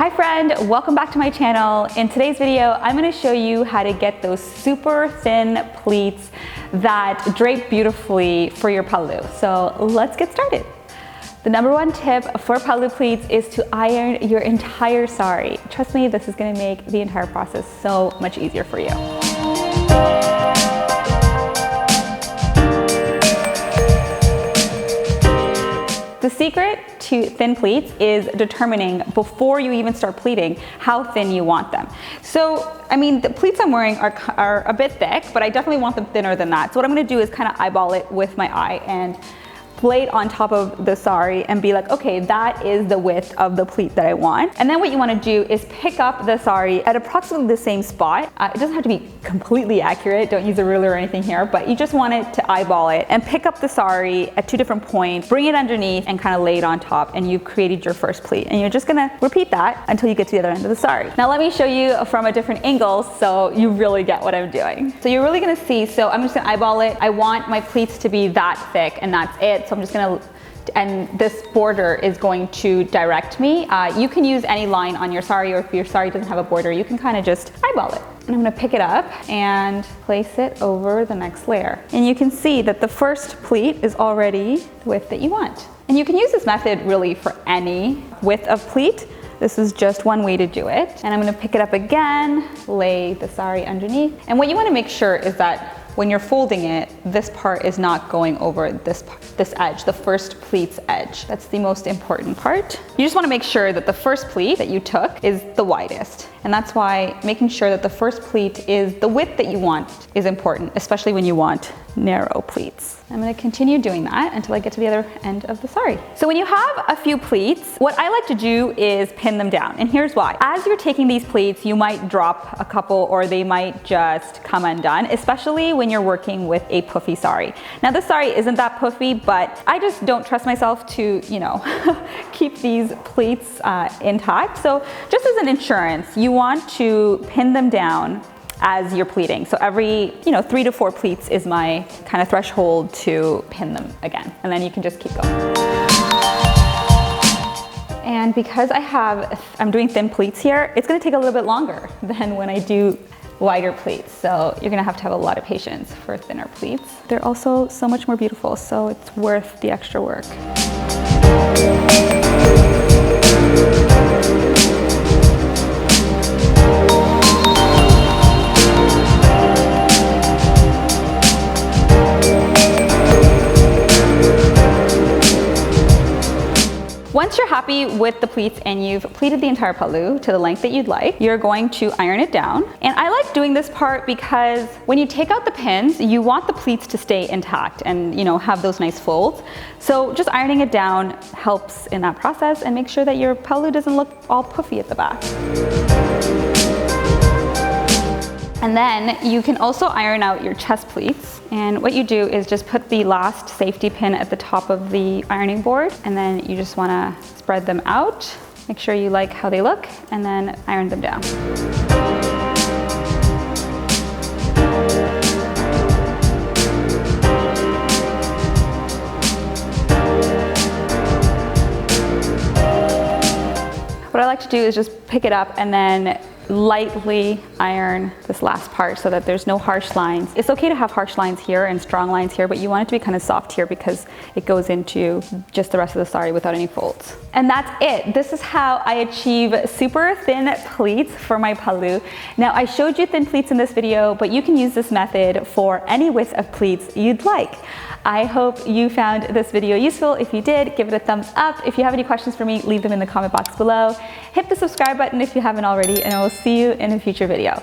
Hi friend, welcome back to my channel. In today's video, I'm going to show you how to get those super thin pleats that drape beautifully for your pallu. So let's get started. The number one tip for pallu pleats is to iron your entire sari. Trust me, this is going to make the entire process so much easier for you. The secret to thin pleats is determining before you even start pleating how thin you want them. So, I mean, the pleats I'm wearing are a bit thick, but I definitely want them thinner than that. So what I'm gonna do is kind of eyeball it with my eye and lay it on top of the sari and be like, okay, that is the width of the pleat that I want. And then what you want to do is pick up the sari at approximately the same spot. It doesn't have to be completely accurate, don't use a ruler or anything here, but you just want it to eyeball it and pick up the sari at two different points, bring it underneath and kind of lay it on top, and you've created your first pleat. And you're just gonna repeat that until you get to the other end of the sari. Now let me show you from a different angle so you really get what I'm doing. So you're really gonna see, so I'm just gonna eyeball it. I want my pleats to be that thick and that's it. So I'm just gonna, and this border is going to direct me. You can use any line on your sari, or if your sari doesn't have a border, you can kind of just eyeball it. And I'm gonna pick it up and place it over the next layer. And you can see that the first pleat is already the width that you want. And you can use this method really for any width of pleat. This is just one way to do it. And I'm gonna pick it up again, lay the sari underneath. And what you wanna make sure is that when you're folding it, this part is not going over this edge, the first pleat's edge. That's the most important part. You just want to make sure that the first pleat that you took is the widest. And that's why making sure that the first pleat is the width that you want is important, especially when you want narrow pleats. I'm going to continue doing that until I get to the other end of the sari. So when you have a few pleats, what I like to do is pin them down. And here's why. As you're taking these pleats, you might drop a couple or they might just come undone, especially when you're working with a puffy sari. Now this sari isn't that puffy, but I just don't trust myself to, keep these pleats intact. So just as an insurance, you want to pin them down as you're pleating. So every, 3 to 4 pleats is my kind of threshold to pin them again. And then you can just keep going. And because I'm doing thin pleats here, it's gonna take a little bit longer than when I do wider pleats. So you're gonna have a lot of patience for thinner pleats. They're also so much more beautiful, so it's worth the extra work. Once you're happy with the pleats and you've pleated the entire pallu to the length that you'd like, you're going to iron it down. And I like doing this part because when you take out the pins, you want the pleats to stay intact and have those nice folds. So just ironing it down helps in that process and make sure that your pallu doesn't look all puffy at the back. And then you can also iron out your chest pleats. And what you do is just put the last safety pin at the top of the ironing board, and then you just wanna spread them out, make sure you like how they look, and then iron them down. What I like to do is just pick it up and then lightly iron this last part so that there's no harsh lines. It's okay to have harsh lines here and strong lines here, but you want it to be kind of soft here because it goes into just the rest of the sari without any folds. And that's it. This is how I achieve super thin pleats for my pallu. Now I showed you thin pleats in this video, but you can use this method for any width of pleats you'd like. I hope you found this video useful. If you did, give it a thumbs up. If you have any questions for me, leave them in the comment box below. Hit the subscribe button if you haven't already, and I will see you in a future video.